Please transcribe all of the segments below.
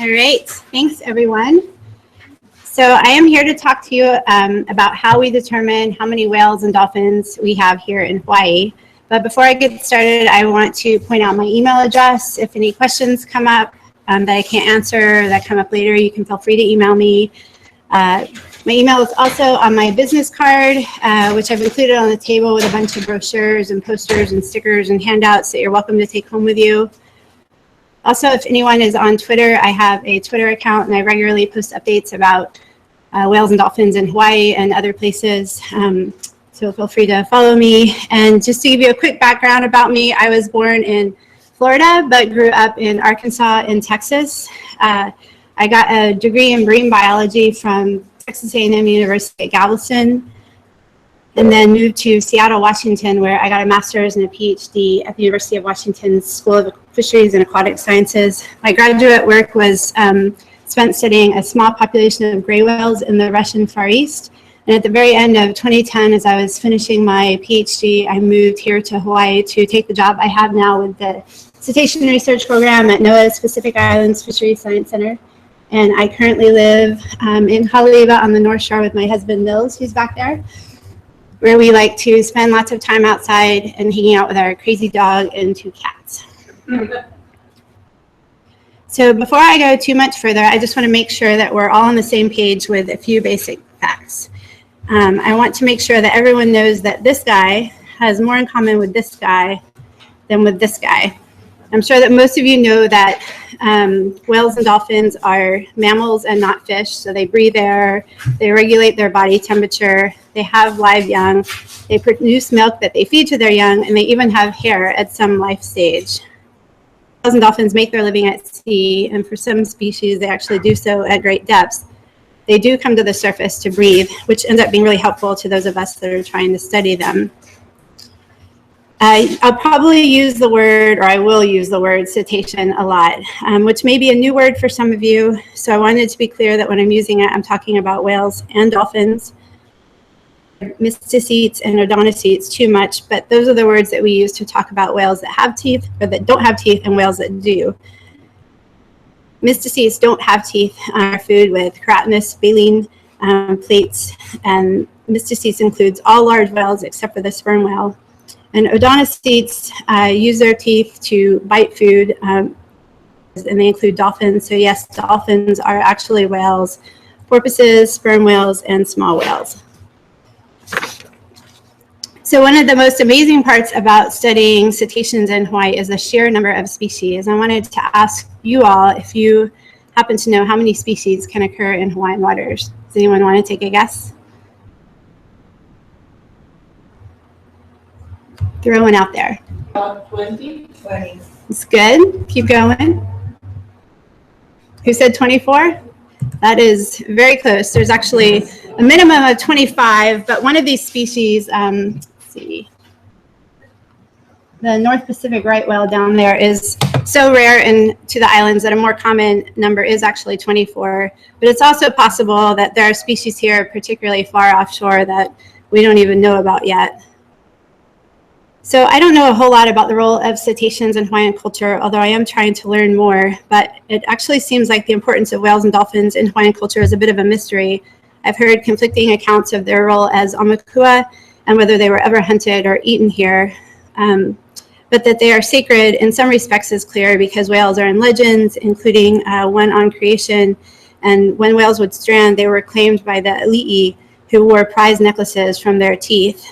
All right, thanks everyone. So I am here to talk to you about how we determine how many whales and dolphins we have here in Hawaii. But before I get started, I want to point out my email address. If any questions come up that I can't answer, that come up later, you can feel free to email me. My email is also on my business card, which I've included on the table with a bunch of brochures and posters and stickers and handouts that you're welcome to take home with you. Also, if anyone is on Twitter, I have a Twitter account and I regularly post updates about whales and dolphins in Hawaii and other places. So feel free to follow me. And just to give you a quick background about me, I was born in Florida, but grew up in Arkansas and Texas. I got a degree in marine biology from Texas A&M University at Galveston, and then moved to Seattle, Washington, where I got a master's and a PhD at the University of Washington's School of Fisheries and Aquatic Sciences. My graduate work was spent studying a small population of gray whales in the Russian Far East. And at the very end of 2010, as I was finishing my PhD, I moved here to Hawaii to take the job I have now with the Cetacean Research Program at NOAA's Pacific Islands Fisheries Science Center. And I currently live in Honolulu on the North Shore with my husband, Mills, who's back there, where we like to spend lots of time outside and hanging out with our crazy dog and 2 cats. So before I go too much further, I just want to make sure that we're all on the same page with a few basic facts. I want to make sure that everyone knows that this guy has more in common with this guy than with this guy. I'm sure that most of you know that whales and dolphins are mammals and not fish, so they breathe air, they regulate their body temperature, they have live young, they produce milk that they feed to their young, and they even have hair at some life stage. Whales and dolphins make their living at sea, and for some species they actually do so at great depths. They do come to the surface to breathe, which ends up being really helpful to those of us that are trying to study them. I'll probably use the word, or I will use the word cetacean a lot, which may be a new word for some of you. So I wanted to be clear that when I'm using it, I'm talking about whales and dolphins. Mysticetes and odontocetes too much, but those are the words that we use to talk about whales that have teeth or that don't have teeth and whales that do. Mysticetes don't have teeth, are food with keratinous baleen plates, and mysticetes includes all large whales except for the sperm whale. And odontocetes use their teeth to bite food, and they include dolphins. So yes, dolphins are actually whales, porpoises, sperm whales, and small whales. So one of the most amazing parts about studying cetaceans in Hawaii is the sheer number of species. I wanted to ask you all if you happen to know how many species can occur in Hawaiian waters. Does anyone want to take a guess? Throw one out there. 20. It's good. Keep going. Who said 24? That is very close. There's actually a minimum of 25, but one of these species, let's see, the North Pacific right whale down there is so rare to the islands that a more common number is actually 24. But it's also possible that there are species here, particularly far offshore, that we don't even know about yet. So I don't know a whole lot about the role of cetaceans in Hawaiian culture, although I am trying to learn more. But it actually seems like the importance of whales and dolphins in Hawaiian culture is a bit of a mystery. I've heard conflicting accounts of their role as aumakua and whether they were ever hunted or eaten here. But that they are sacred in some respects is clear because whales are in legends, including one on creation. And when whales would strand, they were claimed by the ali'i, who wore prize necklaces from their teeth.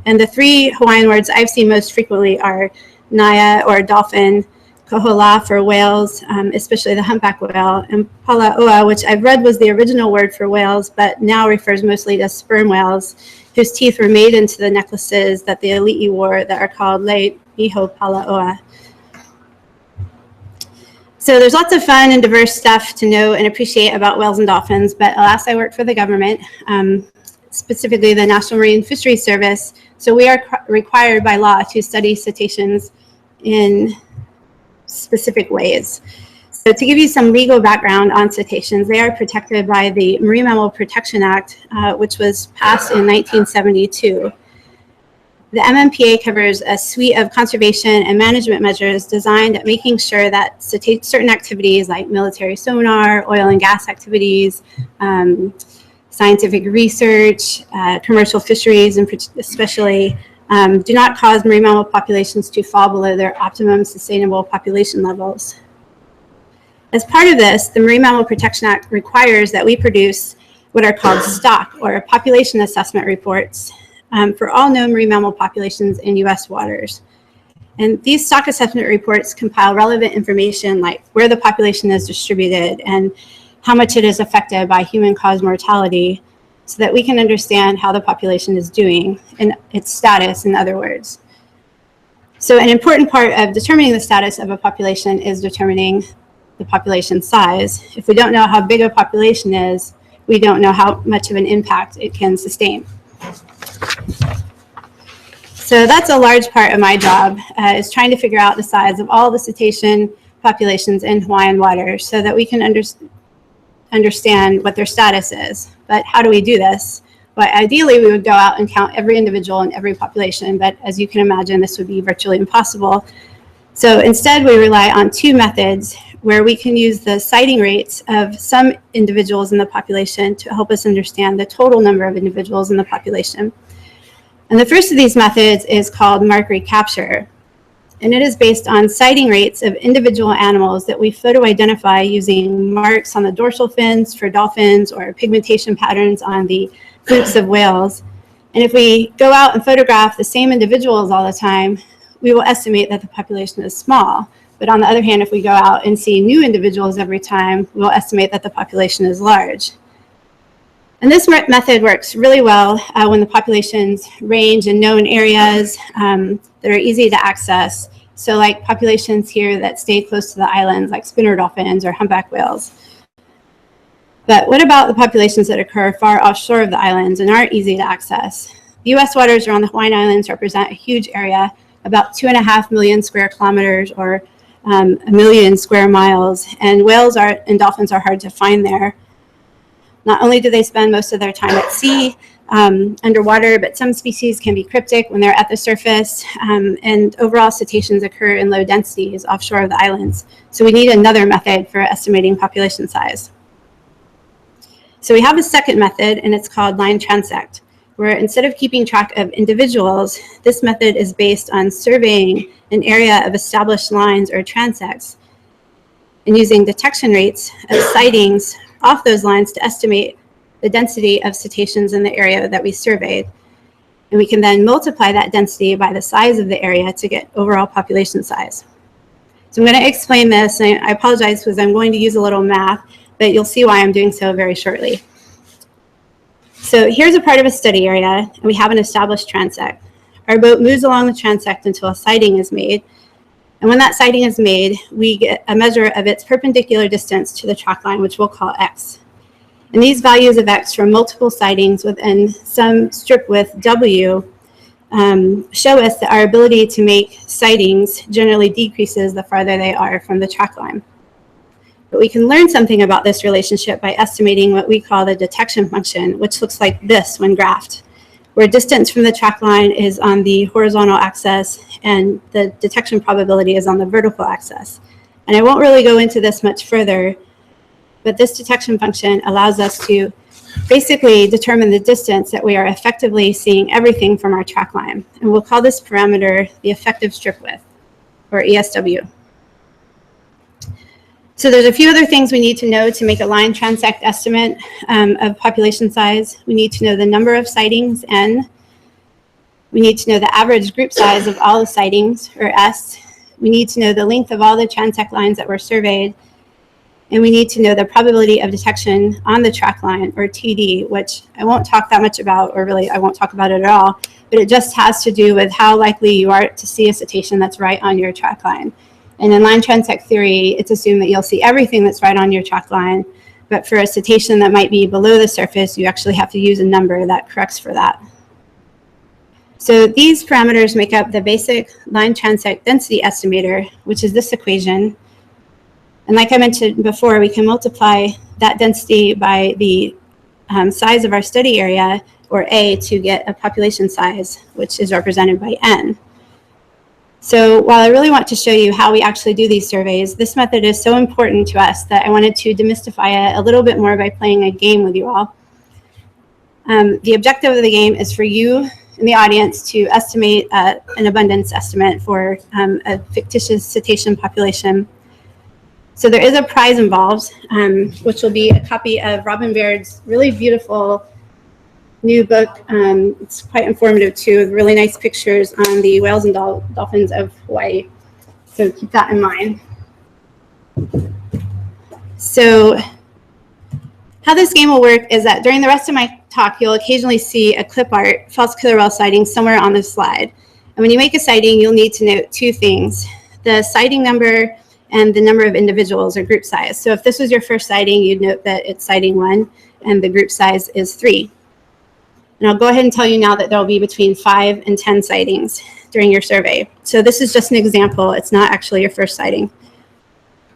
And the 3 Hawaiian words I've seen most frequently are naya or dolphin, kohola for whales, especially the humpback whale, and pala'oa, which I've read was the original word for whales, but now refers mostly to sperm whales, whose teeth were made into the necklaces that the ali'i wore that are called lei iho pala'oa. So there's lots of fun and diverse stuff to know and appreciate about whales and dolphins, but alas, I work for the government, specifically the National Marine Fisheries Service. So we are required by law to study cetaceans in specific ways. So to give you some legal background on cetaceans, they are protected by the Marine Mammal Protection Act, which was passed in 1972. The MMPA covers a suite of conservation and management measures designed at making sure that certain activities like military sonar, oil and gas activities, scientific research, commercial fisheries, and especially do not cause marine mammal populations to fall below their optimum sustainable population levels. As part of this, the Marine Mammal Protection Act requires that we produce what are called stock or population assessment reports for all known marine mammal populations in U.S. waters. And these stock assessment reports compile relevant information like where the population is distributed and how much it is affected by human-caused mortality so that we can understand how the population is doing and its status, in other words. So an important part of determining the status of a population is determining the population size. If we don't know how big a population is, we don't know how much of an impact it can sustain. So that's a large part of my job, is trying to figure out the size of all the cetacean populations in Hawaiian waters so that we can understand what their status is. But how do we do this? Well, ideally, we would go out and count every individual in every population, but as you can imagine, this would be virtually impossible. So instead, we rely on two methods where we can use the sighting rates of some individuals in the population to help us understand the total number of individuals in the population. And the first of these methods is called mark recapture. And it is based on sighting rates of individual animals that we photo identify using marks on the dorsal fins for dolphins or pigmentation patterns on the flukes of whales. And if we go out and photograph the same individuals all the time, we will estimate that the population is small. But on the other hand, if we go out and see new individuals every time, we will estimate that the population is large. And this method works really well when the populations range in known areas that are easy to access. So like populations here that stay close to the islands, like spinner dolphins or humpback whales. But what about the populations that occur far offshore of the islands and aren't easy to access? The U.S. waters around the Hawaiian Islands represent a huge area, about 2.5 million square kilometers or 1 million square miles. And whales and dolphins are hard to find there. Not only do they spend most of their time at sea, underwater, but some species can be cryptic when they're at the surface. And overall, cetaceans occur in low densities offshore of the islands. So we need another method for estimating population size. So we have a second method, and it's called line transect, where instead of keeping track of individuals, this method is based on surveying an area of established lines or transects and using detection rates of sightings off those lines to estimate the density of cetaceans in the area that we surveyed. And we can then multiply that density by the size of the area to get overall population size. So I'm going to explain this, and I apologize because I'm going to use a little math, but you'll see why I'm doing so very shortly. So here's a part of a study area, and we have an established transect. Our boat moves along the transect until a sighting is made. And when that sighting is made, we get a measure of its perpendicular distance to the track line, which we'll call x. And these values of x from multiple sightings within some strip width W show us that our ability to make sightings generally decreases the farther they are from the track line. But we can learn something about this relationship by estimating what we call the detection function, which looks like this when graphed, where distance from the track line is on the horizontal axis and the detection probability is on the vertical axis. And I won't really go into this much further, but this detection function allows us to basically determine the distance that we are effectively seeing everything from our track line. And we'll call this parameter the effective strip width, or ESW. So there's a few other things we need to know to make a line transect estimate of population size. We need to know the number of sightings, N. We need to know the average group size of all the sightings, or S. We need to know the length of all the transect lines that were surveyed. And we need to know the probability of detection on the track line, or TD, which I won't talk that much about, or really I won't talk about it at all, but it just has to do with how likely you are to see a cetacean that's right on your track line. And in line transect theory, it's assumed that you'll see everything that's right on your track line. But for a cetacean that might be below the surface, you actually have to use a number that corrects for that. So these parameters make up the basic line transect density estimator, which is this equation. And like I mentioned before, we can multiply that density by the size of our study area or A, to get a population size, which is represented by N. So while I really want to show you how we actually do these surveys, this method is so important to us that I wanted to demystify it a little bit more by playing a game with you all. The objective of the game is for you in the audience to estimate an abundance estimate for a fictitious cetacean population. So there is a prize involved, which will be a copy of Robin Baird's really beautiful new book. It's quite informative too, with really nice pictures on the whales and dolphins of Hawaii. So keep that in mind. So how this game will work is that during the rest of my talk, you'll occasionally see a clip art false killer whale sighting somewhere on the slide. And when you make a sighting, you'll need to note two things: the sighting number and the number of individuals or group size. So if this was your first sighting, you'd note that it's sighting 1 and the group size is 3. And I'll go ahead and tell you now that there will be between 5 and 10 sightings during your survey. So this is just an example. It's not actually your first sighting.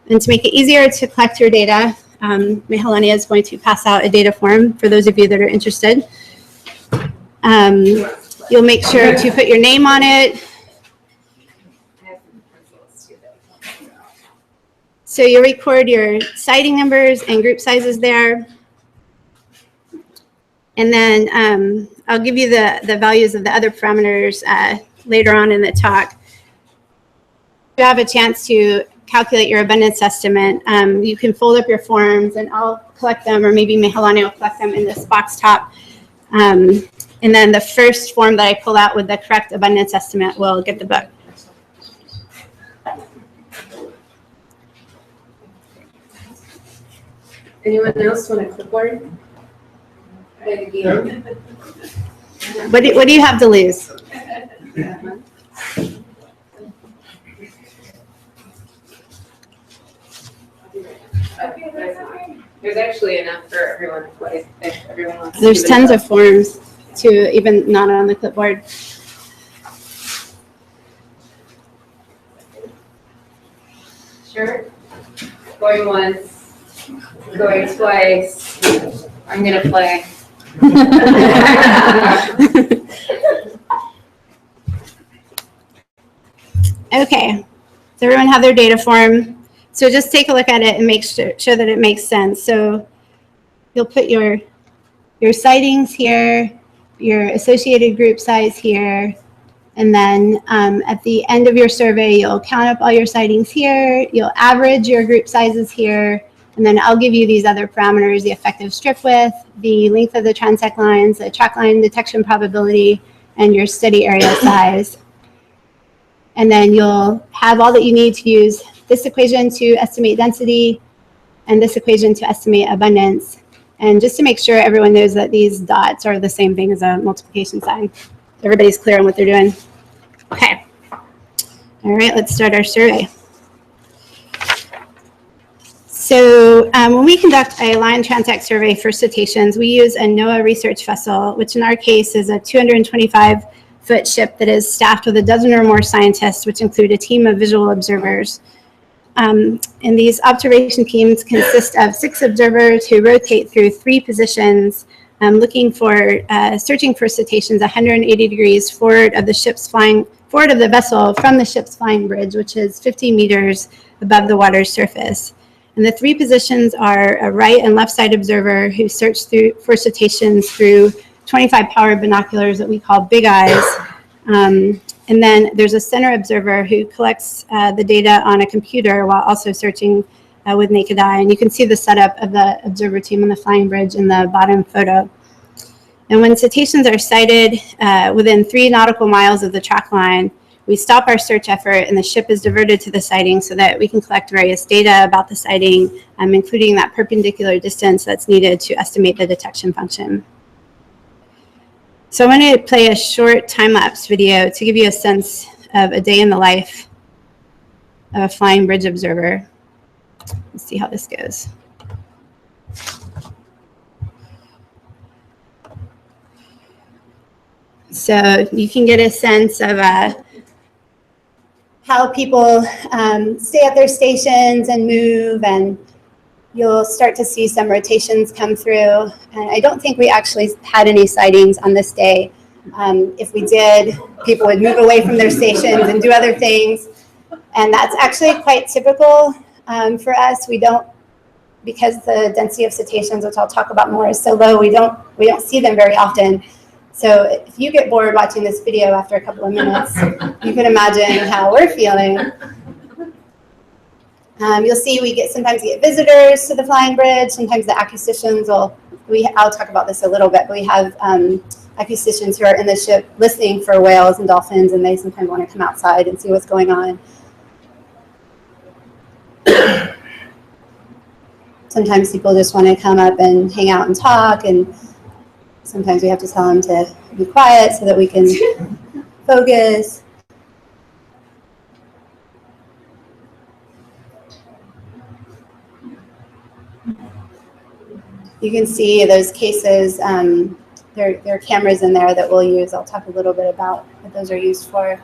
And to make it easier to collect your data, Mehalani is going to pass out a data form for those of you that are interested. You'll make sure to put your name on it. So you'll record your sighting numbers and group sizes there. And then I'll give you the values of the other parameters later on in the talk. If you have a chance to calculate your abundance estimate, you can fold up your forms and I'll collect them, or maybe Mehalani will collect them in this box top. And then the first form that I pull out with the correct abundance estimate will get the book. Anyone else want a clipboard? What do you have to lose? There's actually enough for everyone. If everyone wants. There's tons of forms too, even not on the clipboard. Sure. Going once, going twice. I'm gonna play. Okay, does everyone have their data form? So just take a look at it and make sure that it makes sense. So you'll put your sightings here, your associated group size here, and then at the end of your survey, you'll count up all your sightings here, you'll average your group sizes here, and then I'll give you these other parameters: the effective strip width, the length of the transect lines, the track line detection probability, and your study area size. And then you'll have all that you need to use this equation to estimate density and this equation to estimate abundance. And just to make sure everyone knows that these dots are the same thing as a multiplication sign. Everybody's clear on what they're doing? Okay. All right, let's start our survey. So when we conduct a line transect survey for cetaceans, we use a NOAA research vessel, which in our case is a 225-foot ship that is staffed with a dozen or more scientists, which include a team of visual observers. And these observation teams consist of 6 observers who rotate through 3 positions, searching for cetaceans 180 degrees forward of the vessel from the ship's flying bridge, which is 50 meters above the water's surface. And the 3 positions are a right and left side observer who search for cetaceans through 25 powered binoculars that we call big eyes. And then there's a center observer who collects the data on a computer while also searching with naked eye. And you can see the setup of the observer team on the flying bridge in the bottom photo. And when cetaceans are sighted within 3 nautical miles of the track line, we stop our search effort and the ship is diverted to the sighting so that we can collect various data about the sighting, including that perpendicular distance that's needed to estimate the detection function. So I'm going to play a short time-lapse video to give you a sense of a day in the life of a flying bridge observer. Let's see how this goes. So you can get a sense of how people stay at their stations and move, and you'll start to see some rotations come through. And I don't think we actually had any sightings on this day. If we did, people would move away from their stations and do other things. And that's actually quite typical for us. We don't, because the density of cetaceans, which I'll talk about more, is so low, we don't see them very often. So if you get bored watching this video after a couple of minutes, you can imagine how we're feeling. You'll see we sometimes get visitors to the flying bridge. Sometimes the acousticians I'll talk about this a little bit, but we have acousticians who are in the ship listening for whales and dolphins, and they sometimes want to come outside and see what's going on. Sometimes people just want to come up and hang out and talk, and sometimes we have to tell them to be quiet so that we can focus. You can see those cases, there are cameras in there that we'll use. I'll talk a little bit about what those are used for.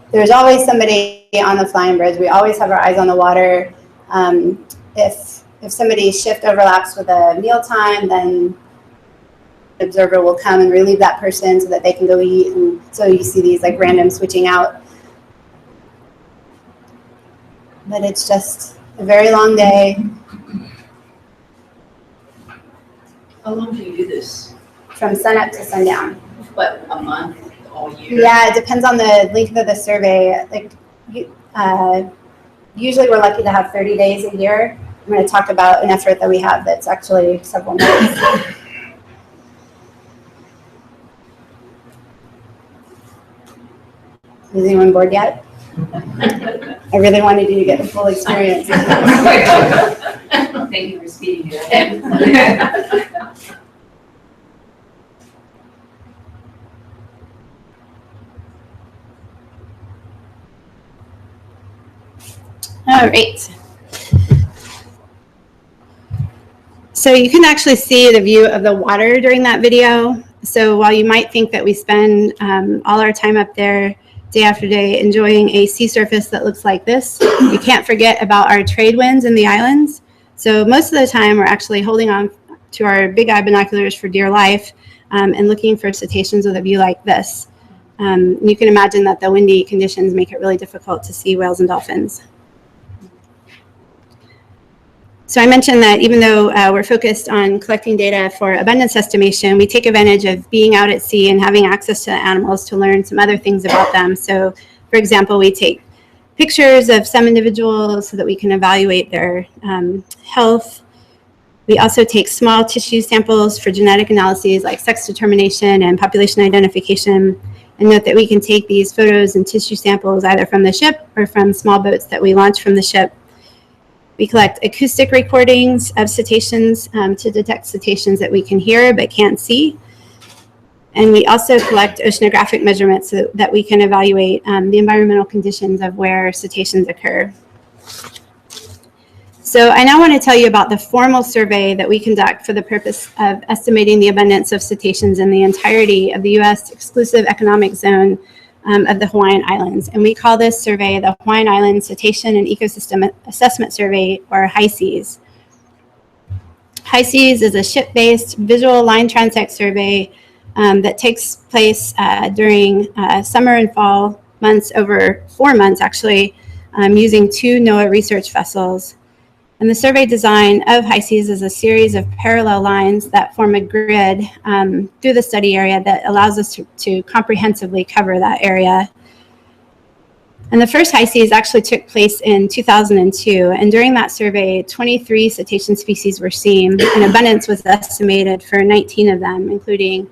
There's always somebody on the flying bridge. We always have our eyes on the water. If somebody's shift overlaps with a mealtime, then the observer will come and relieve that person so that they can go eat. And so you see these like random switching out. But it's just a very long day. How long do you do this? From sunup to sundown. What, a month, all year? Yeah, it depends on the length of the survey. Like, usually we're lucky to have 30 days a year. I'm going to talk about an effort that we have that's actually several months. Is anyone bored yet? I really wanted you to get the full experience. Thank you for speeding it. All right. So you can actually see the view of the water during that video. So while you might think that we spend all our time up there day after day enjoying a sea surface that looks like this, you can't forget about our trade winds in the islands. So most of the time we're actually holding on to our big eye binoculars for dear life and looking for cetaceans with a view like this. You can imagine that the windy conditions make it really difficult to see whales and dolphins. So I mentioned that even though we're focused on collecting data for abundance estimation, we take advantage of being out at sea and having access to animals to learn some other things about them. So, for example, we take pictures of some individuals so that we can evaluate their health. We also take small tissue samples for genetic analyses like sex determination and population identification. And note that we can take these photos and tissue samples either from the ship or from small boats that we launch from the ship. We collect acoustic recordings of cetaceans to detect cetaceans that we can hear but can't see. And we also collect oceanographic measurements so that we can evaluate the environmental conditions of where cetaceans occur. So I now want to tell you about the formal survey that we conduct for the purpose of estimating the abundance of cetaceans in the entirety of the U.S. exclusive economic zone of the Hawaiian Islands. And we call this survey the Hawaiian Islands Cetacean and Ecosystem Assessment Survey, or HISEAS. HISEAS is a ship-based visual line transect survey that takes place during summer and fall months, over 4 months actually, using 2 NOAA research vessels. And the survey design of HISEAS is a series of parallel lines that form a grid through the study area that allows us to comprehensively cover that area. And the first HISEAS actually took place in 2002. And during that survey, 23 cetacean species were seen, and abundance was estimated for 19 of them, including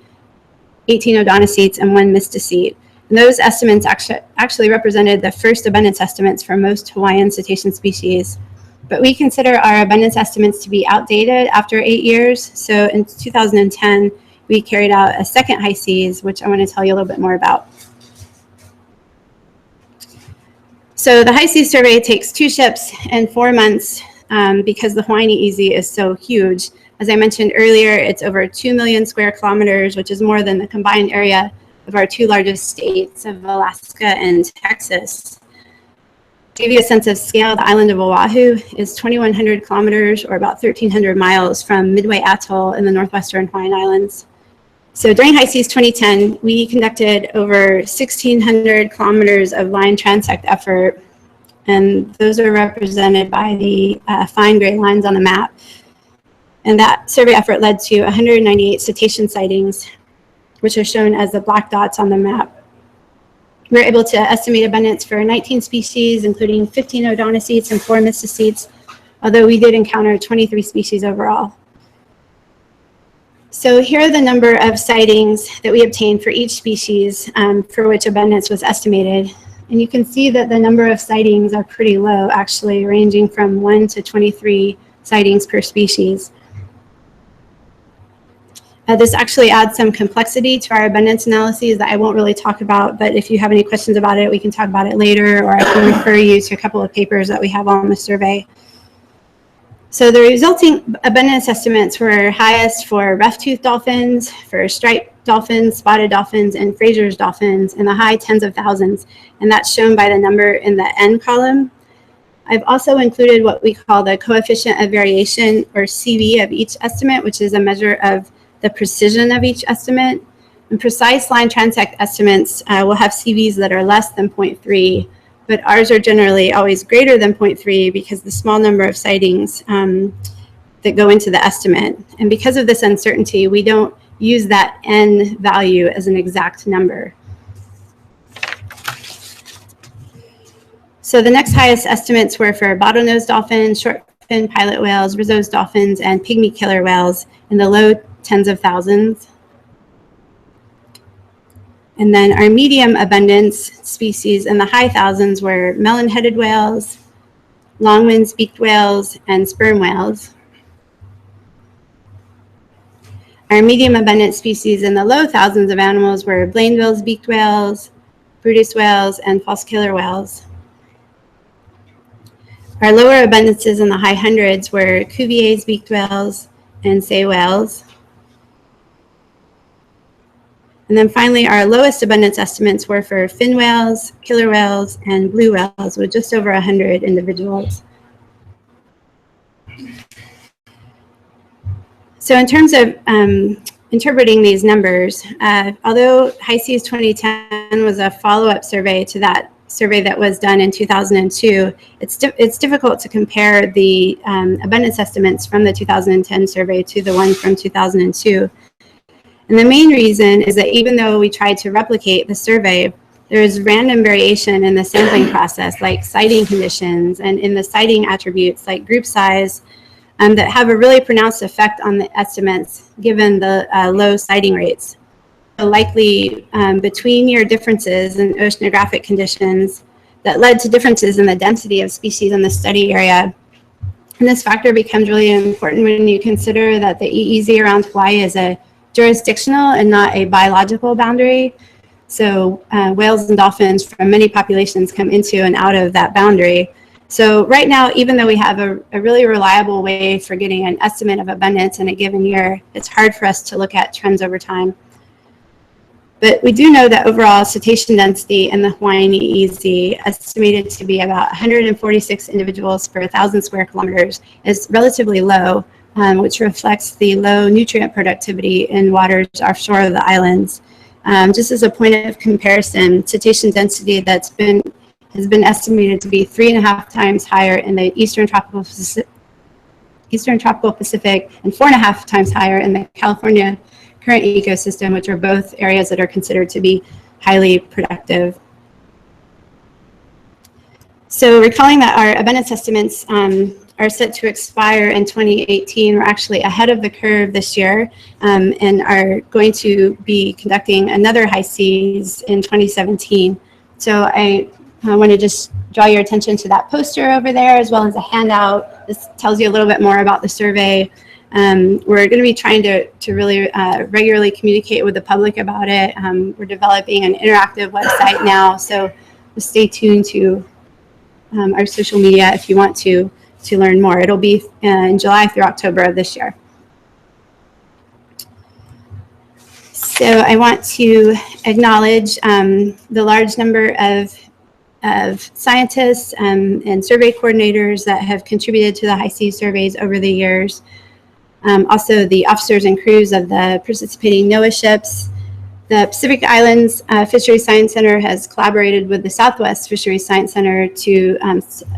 18 odontocetes and 1 mystacete. And those estimates actually represented the first abundance estimates for most Hawaiian cetacean species. But we consider our abundance estimates to be outdated after 8 years. So in 2010, we carried out a second HISEAS, which I want to tell you a little bit more about. So the HISEAS survey takes 2 ships and 4 months because the Hawai'i Sea is so huge. As I mentioned earlier, it's over 2 million square kilometers, which is more than the combined area of our 2 largest states of Alaska and Texas. To give you a sense of scale, the island of Oahu is 2,100 kilometers, or about 1,300 miles, from Midway Atoll in the northwestern Hawaiian Islands. So during High Seas 2010, we conducted over 1,600 kilometers of line transect effort, and those are represented by the fine gray lines on the map. And that survey effort led to 198 cetacean sightings, which are shown as the black dots on the map. We were able to estimate abundance for 19 species, including 15 odontocetes and 4 mysticetes, although we did encounter 23 species overall. So here are the number of sightings that we obtained for each species for which abundance was estimated. And you can see that the number of sightings are pretty low, actually, ranging from 1 to 23 sightings per species. This actually adds some complexity to our abundance analyses that I won't really talk about, but if you have any questions about it, we can talk about it later, or I can refer you to a couple of papers that we have on the survey. So the resulting abundance estimates were highest for rough-toothed dolphins, for striped dolphins, spotted dolphins, and Fraser's dolphins in the high tens of thousands, and that's shown by the number in the N column. I've also included what we call the coefficient of variation, or CV, of each estimate, which is a measure of the precision of each estimate. And precise line transect estimates will have CVs that are less than 0.3, but ours are generally always greater than 0.3 because the small number of sightings that go into the estimate. And because of this uncertainty, we don't use that N value as an exact number. So the next highest estimates were for bottlenose dolphins, short-fin pilot whales, Rizzo's dolphins, and pygmy killer whales in the low tens of thousands. And then our medium abundance species in the high thousands were melon-headed whales, long-wings-beaked whales, and sperm whales. Our medium abundant species in the low thousands of animals were Blainville's beaked whales, Brutus whales, and false killer whales. Our lower abundances in the high hundreds were Cuvier's beaked whales and sei whales. And then finally, our lowest abundance estimates were for fin whales, killer whales, and blue whales, with just over 100 individuals. So in terms of interpreting these numbers, although High Seas 2010 was a follow-up survey to that survey that was done in 2002, it's difficult to compare the abundance estimates from the 2010 survey to the one from 2002. And the main reason is that even though we tried to replicate the survey, there is random variation in the sampling process, like sighting conditions, and in the sighting attributes, like group size, that have a really pronounced effect on the estimates given the low sighting rates. So likely between-year differences in oceanographic conditions that led to differences in the density of species in the study area. And this factor becomes really important when you consider that the EEZ around Hawaii is a jurisdictional and not a biological boundary. So whales and dolphins from many populations come into and out of that boundary. So right now, even though we have a really reliable way for getting an estimate of abundance in a given year, it's hard for us to look at trends over time. But we do know that overall cetacean density in the Hawaiian EEZ, estimated to be about 146 individuals per 1,000 square kilometers, is relatively low, which reflects the low nutrient productivity in waters offshore of the islands. Just as a point of comparison, cetacean density has been estimated to be 3.5 times higher in the Eastern Tropical Pacific and 4.5 times higher in the California current ecosystem, which are both areas that are considered to be highly productive. So recalling that our abundance estimates are set to expire in 2018, we're actually ahead of the curve this year and are going to be conducting another High Seas in 2017. So I want to just draw your attention to that poster over there, as well as a handout. This tells you a little bit more about the survey. We're going to be trying to really regularly communicate with the public about it. We're developing an interactive website now, so just stay tuned to our social media if you want to learn more. It'll be in July through October of this year. So I want to acknowledge the large number of of scientists and survey coordinators that have contributed to the high seas surveys over the years. Also the officers and crews of the participating NOAA ships. The Pacific Islands Fisheries Science Center has collaborated with the Southwest Fisheries Science Center to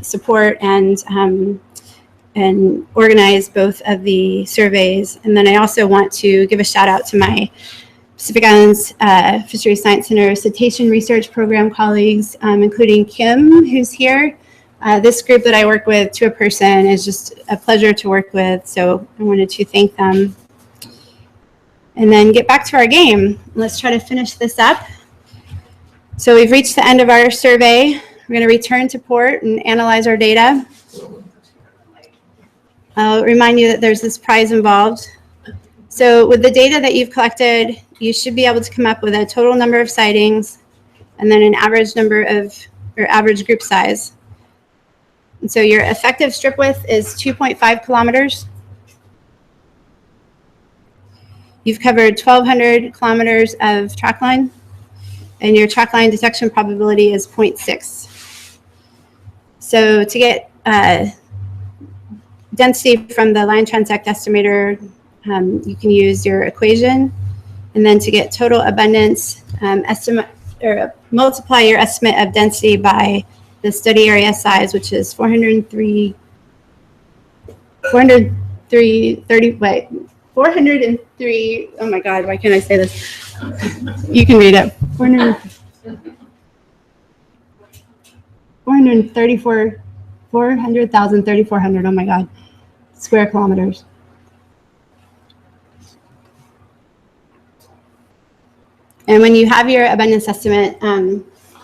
support and organize both of the surveys. And then I also want to give a shout out to my Pacific Islands Fisheries Science Center Cetacean Research Program colleagues, including Kim, who's here. This group that I work with to a person is just a pleasure to work with, so I wanted to thank them. And then get back to our game. Let's try to finish this up. So we've reached the end of our survey. We're going to return to port and analyze our data. I'll remind you that there's this prize involved. So with the data that you've collected, you should be able to come up with a total number of sightings and then an average number of, or average group size. And so your effective strip width is 2.5 kilometers. You've covered 1,200 kilometers of track line, and your track line detection probability is 0.6. So to get density from the line transect estimator, you can use your equation, and then to get total abundance, estimate or multiply your estimate of density by the study area size, which is 403, oh my God, why can't I say this? You can read it. 400,3,400, oh my God, square kilometers. And when you have your abundance estimate, I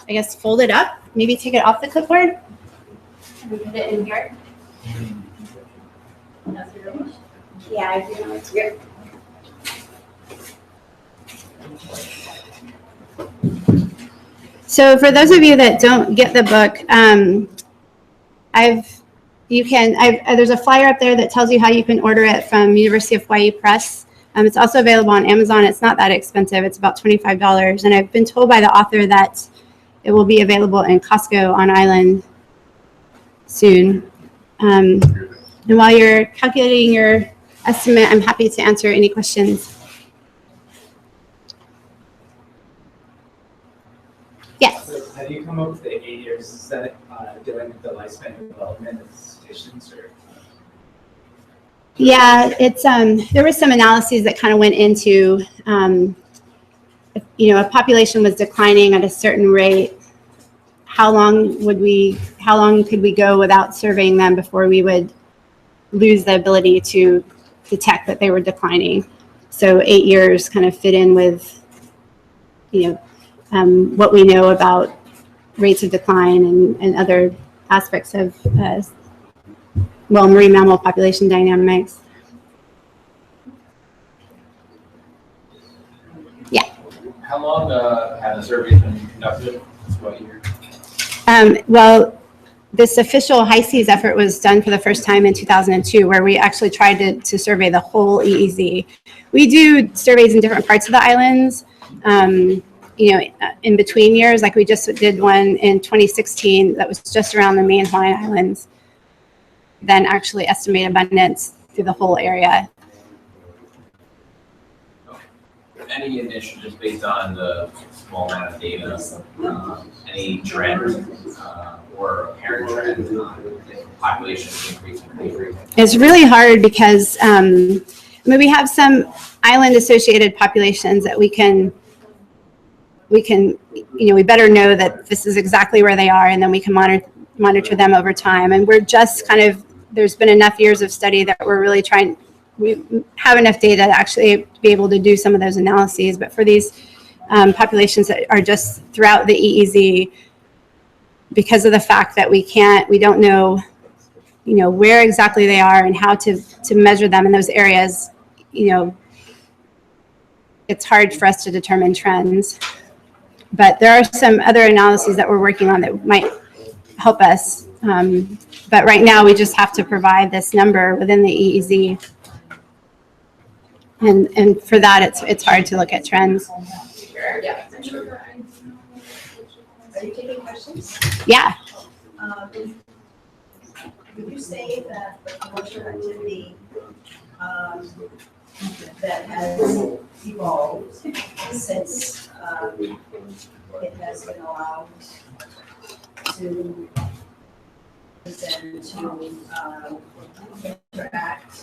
guess fold it up, maybe take it off the clipboard and put it in here. Yeah, I do know it's good. So for those of you that don't get the book, there's a flyer up there that tells you how you can order it from University of Hawaii Press. It's also available on Amazon. It's not that expensive. It's about $25. And I've been told by the author that it will be available in Costco on Island soon. And while you're calculating your estimate, I'm happy to answer any questions. Yes. So have you come up with the 8 years set dealing with the lifespan development of cetaceans? Or? Yeah, it's there were some analyses that kind of went into, if, a population was declining at a certain rate, how long could we go without surveying them before we would lose the ability to detect that they were declining? So 8 years kind of fit in with, what we know about rates of decline and other aspects of marine mammal population dynamics. Yeah. How long have the surveys been conducted? What year? Well, this official high seas effort was done for the first time in 2002, where we actually tried to survey the whole EEZ. We do surveys in different parts of the islands, in between years. Like we just did one in 2016 that was just around the main Hawaiian Islands. Then actually estimate abundance through the whole area. Any initiatives based on the small amount of data, any trend or apparent trend in population increasing? It's really hard because we have some island associated populations that we better know that this is exactly where they are, and then we can monitor them over time. And we're just there's been enough years of study that we're really we have enough data to actually be able to do some of those analyses. But for these populations that are just throughout the EEZ, because of the fact that we don't know, where exactly they are and how to measure them in those areas, it's hard for us to determine trends. But there are some other analyses that we're working on that might help us. But right now, we just have to provide this number within the EEZ. And for that, it's hard to look at trends. Are you taking questions? Yeah. Would you say that the commercial activity that has evolved since it has been allowed to present, to interact,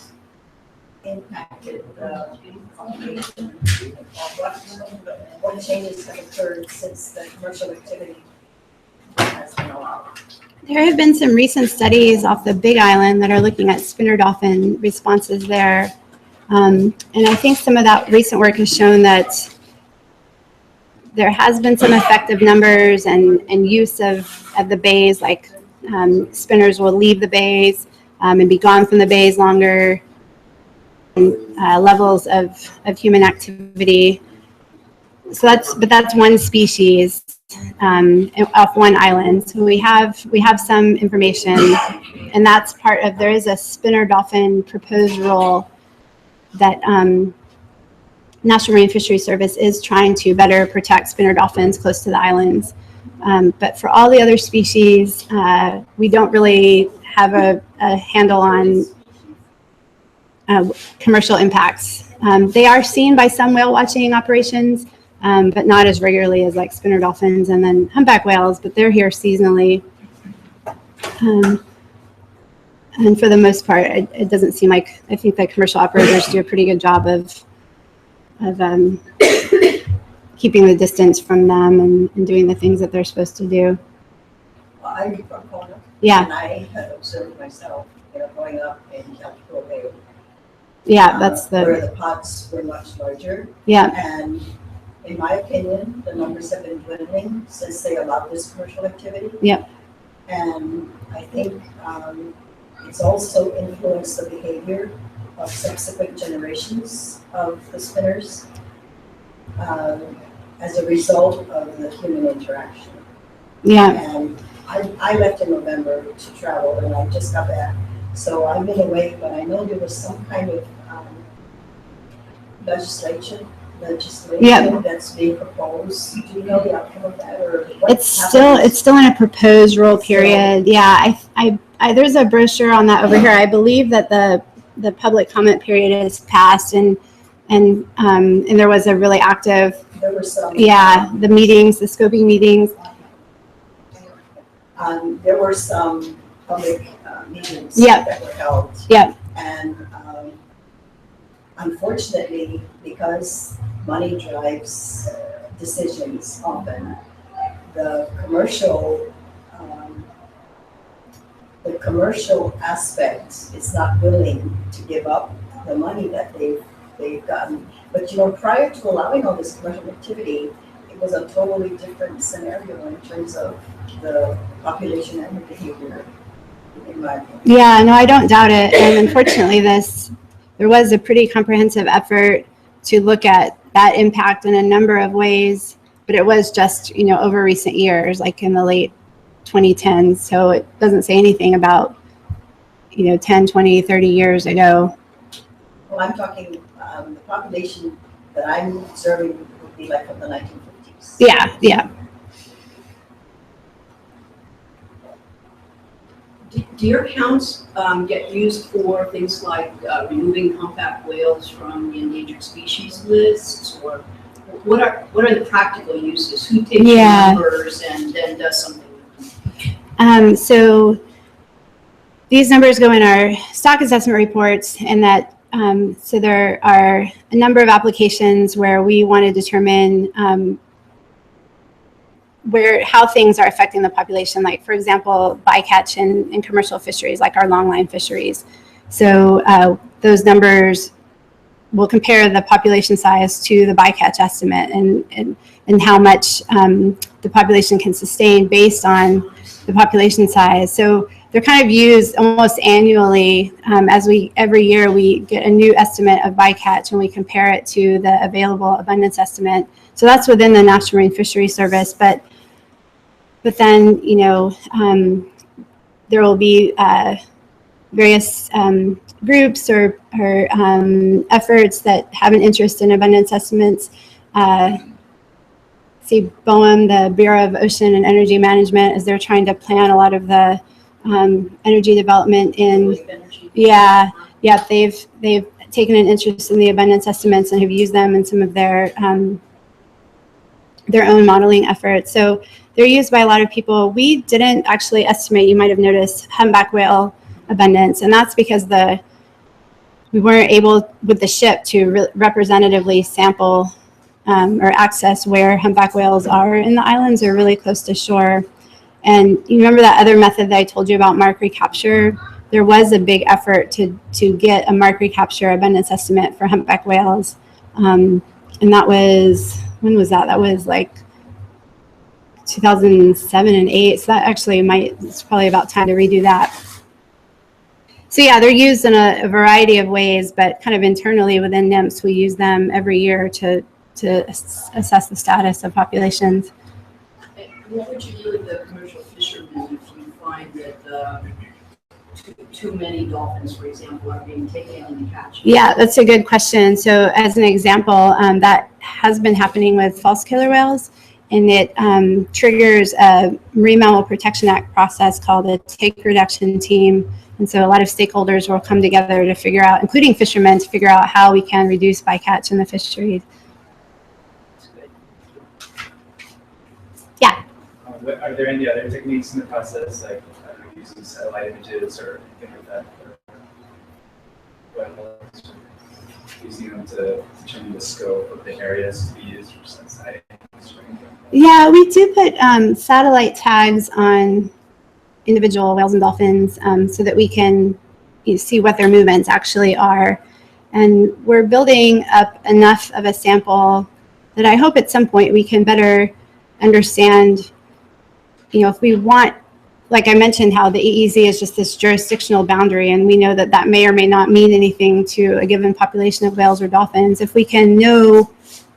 impacted the population? What changes have occurred since the commercial activity has been allowed? There have been some recent studies off the Big Island that are looking at spinner dolphin responses there. And I think some of that recent work has shown that there has been some effective numbers and use of the bays, like spinners will leave the bays and be gone from the bays longer, and levels of human activity. So that's one species off one island. So we have some information, and that's part of, there is a spinner dolphin proposed rule that National Marine Fisheries Service is trying to better protect spinner dolphins close to the islands. But for all the other species, we don't really have a handle on commercial impacts. They are seen by some whale watching operations, but not as regularly as like spinner dolphins and then humpback whales, but they're here seasonally. And for the most part, it doesn't seem like, I think that commercial operators do a pretty good job of keeping the distance from them and doing the things that they're supposed to do. Well, I'm from Kona. Yeah. And I have observed myself, growing up in Calcutta Bay. Yeah, that's where the pots were much larger. Yeah. And in my opinion, the numbers have been dwindling since they allowed this commercial activity. Yep. And I think it's also influenced the behavior of subsequent generations of the spinners as a result of the human interaction. Yeah. And I left in November to travel, and I just got back. So I've been away, but I know there was some kind of legislation that's being proposed. Do you know the outcome of that, or what it's still in a proposed rule period? Yeah, I there's a brochure on that over here. I believe that the public comment period is passed, and there was a really active. There were some. Yeah, the meetings, the scoping meetings. There were some public meetings Yep. that were held. Yeah. And unfortunately, because money drives decisions often, the commercial aspect is not willing to give up the money that they've gotten. But prior to allowing all this commercial activity, it was a totally different scenario in terms of the population and the behavior. Yeah, no, I don't doubt it. And unfortunately, there was a pretty comprehensive effort to look at that impact in a number of ways, but it was just, over recent years, like in the late 2010s. So it doesn't say anything about, 10, 20, 30 years ago. Well, I'm talking, the population that I'm observing would be like from the 1950s. Yeah, yeah. Do your counts get used for things like removing humpback whales from the endangered species lists, or what are the practical uses? Who takes the numbers and then does something with them? So these numbers go in our stock assessment reports, and that so there are a number of applications where we want to determine how things are affecting the population, like for example, bycatch in commercial fisheries, like our longline fisheries. So those numbers will compare the population size to the bycatch estimate and how much the population can sustain based on the population size. So they're kind of used almost annually. Every year we get a new estimate of bycatch and we compare it to the available abundance estimate. So that's within the National Marine Fisheries Service, but then, there will be various groups or efforts that have an interest in abundance estimates. see BOEM, the Bureau of Ocean and Energy Management, as they're trying to plan a lot of the energy development in, Wave energy. yeah, they've taken an interest in the abundance estimates and have used them in some of their own modeling efforts. So they're used by a lot of people. We didn't actually estimate, you might have noticed, humpback whale abundance, and that's because we weren't able with the ship to representatively sample or access where humpback whales are in the islands. They're really close to shore. And you remember that other method that I told you about, mark recapture? There was a big effort to get a mark recapture abundance estimate for humpback whales. And that was, when was that? That was like 2007 and 8. So that actually it's probably about time to redo that. So yeah, they're used in a variety of ways, but kind of internally within NIMS, we use them every year to assess the status of populations. What would you do with the commercial fishermen if you find that too many dolphins, for example, are being taken in the catch? Yeah, that's a good question. So as an example, that has been happening with false killer whales, and it triggers a Marine Mammal Protection Act process called a take reduction team. And so a lot of stakeholders will come together to figure out, including fishermen, to figure out how we can reduce bycatch in the fisheries. Yeah. Are there any other techniques in the process, like using satellite images or anything like that? Using them to determine the scope of the areas to be used for sensitive? Yeah, we do put satellite tags on individual whales and dolphins so that we can see what their movements actually are. And we're building up enough of a sample that I hope at some point we can better understand, if we want, like I mentioned, how the EEZ is just this jurisdictional boundary, and we know that that may or may not mean anything to a given population of whales or dolphins. If we can know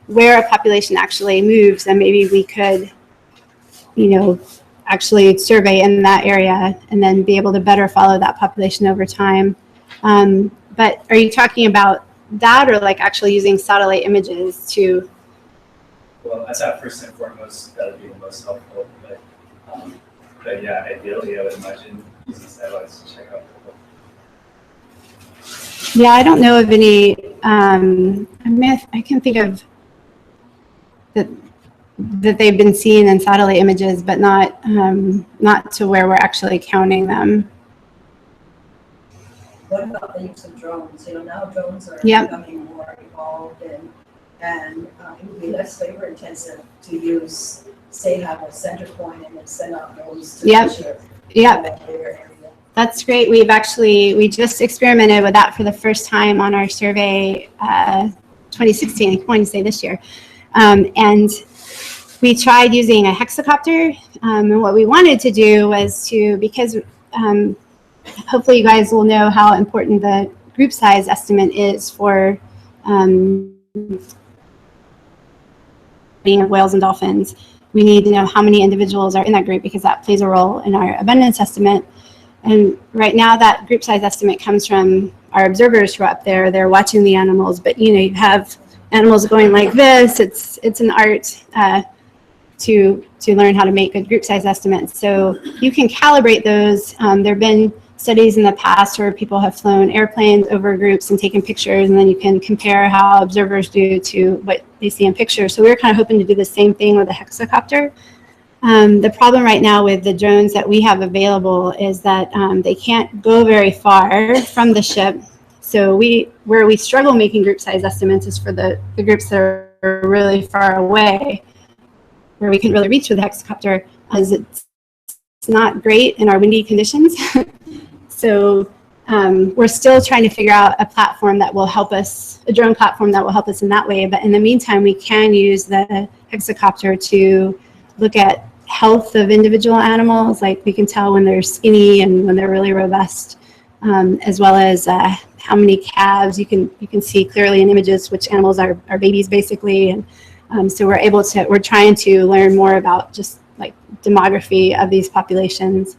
where a population actually moves, then maybe we could, actually survey in that area and then be able to better follow that population over time. But are you talking about that, or like actually using satellite images to? Well, I thought first and foremost that would be the most helpful, but yeah, ideally I would imagine using satellites to check out the Yeah, I don't know of any. I can think of that they've been seen in satellite images, but not to where we're actually counting them. What about the use of drones? Now drones are Yep. becoming more evolved, and it would be less labor intensive to use, say, have a center point and then send out drones to Yep. measure Yep. their area. That's great. We just experimented with that for the first time on our survey 2016, I'm going to say this year. And we tried using a hexacopter. And what we wanted to do was because hopefully you guys will know how important the group size estimate is for being of whales and dolphins. We need to know how many individuals are in that group, because that plays a role in our abundance estimate. And right now that group size estimate comes from our observers who are up there. They're watching the animals, but you have animals going like this. It's an art to learn how to make good group size estimates. So you can calibrate those. There have been studies in the past where people have flown airplanes over groups and taken pictures, and then you can compare how observers do to what they see in pictures. So we're kind of hoping to do the same thing with a hexacopter. The problem right now with the drones that we have available is that they can't go very far from the ship. So where we struggle making group size estimates is for the groups that are really far away, where we can really reach with the hexacopter, as it's not great in our windy conditions. So we're still trying to figure out a platform that will help us, a drone platform that will help us in that way. But in the meantime, we can use the hexacopter to look at health of individual animals. Like we can tell when they're skinny and when they're really robust, as well as how many calves. You can see clearly in images which animals are babies, basically. And so we're trying to learn more about just like demography of these populations.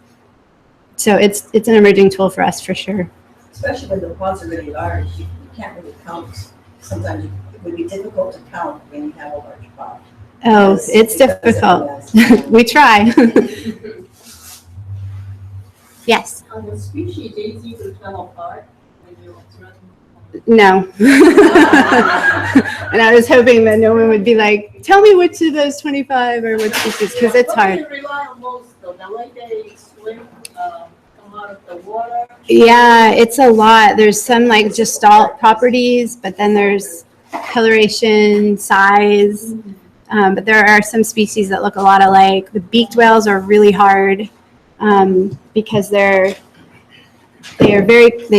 So it's an emerging tool for us, for sure. Especially when the ponds are really large, you can't really count. Sometimes it would be difficult to count when you have a large pond. Oh, Because it's it doesn't difficult. last. We try. Yes. Are the species easy to tell apart when you observe them? No. And I was hoping that no one would be like, tell me which of those 25 or which species, because it's hard. What do you rely on most though? The way they swim, come out of the water? Yeah, it's a lot. There's some like gestalt properties, but then there's coloration, size. But there are some species that look a lot alike. The beaked whales are really hard because they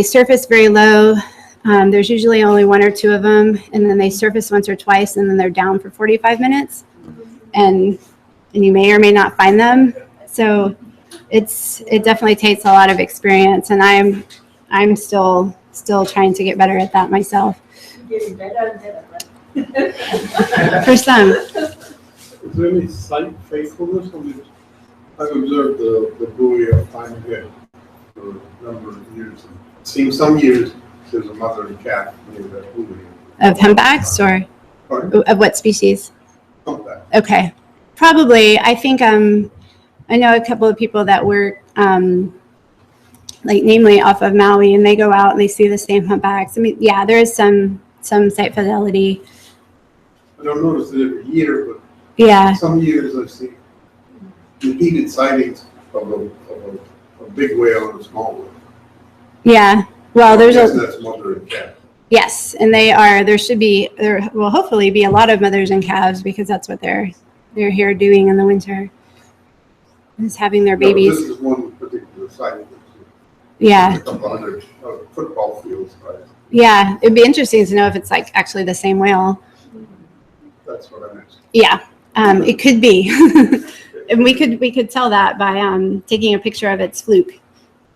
surface very low. There's usually only one or two of them, and then they surface once or twice, and then they're down for 45 minutes, and you may or may not find them. So it definitely takes a lot of experience, and I'm still trying to get better at that myself. You're getting better and better, right? For some. Is there any site faithfulness on this? I've observed the buoy of time again for a number of years. It seems some years there's a mother and calf near that buoy. Of humpbacks or Pardon? of what species? Humpback. Okay. Probably. I think I know a couple of people that work like namely off of Maui, and they go out and they see the same humpbacks. I mean, yeah, there is some site fidelity. I don't notice it every year, but Yeah. some years I see repeated sightings of a big whale and a small whale. Yeah. Well, there's Yes, a that's mother and calf. yes, and there will hopefully be a lot of mothers and calves because that's what they're here doing in the winter. Is having their No, babies. this is one particular site. Yeah. A couple hundred football fields, right? Yeah. It'd be interesting to know if it's like actually the same whale. That's what I'm asking. Yeah. It could be. And we could tell that by taking a picture of its fluke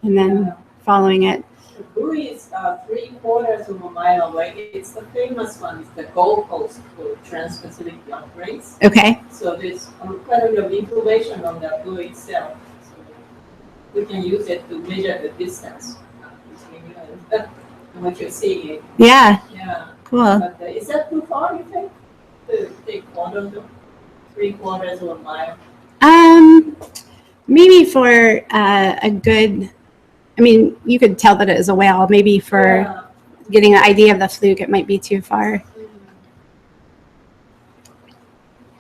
and then following it. The buoy is 3/4 of a mile away. It's the famous one. It's the Gold Coast for Trans-Pacific Blood Race. Okay. So there's quite a bit of information on the buoy itself. So we can use it to measure the distance. What you're seeing. Yeah. Yeah. Cool. But is that too far, you think? To take 3/4 of a mile? Maybe for a good. I mean, you could tell that it is a whale. Maybe for Yeah. getting an idea of the fluke, it might be too far.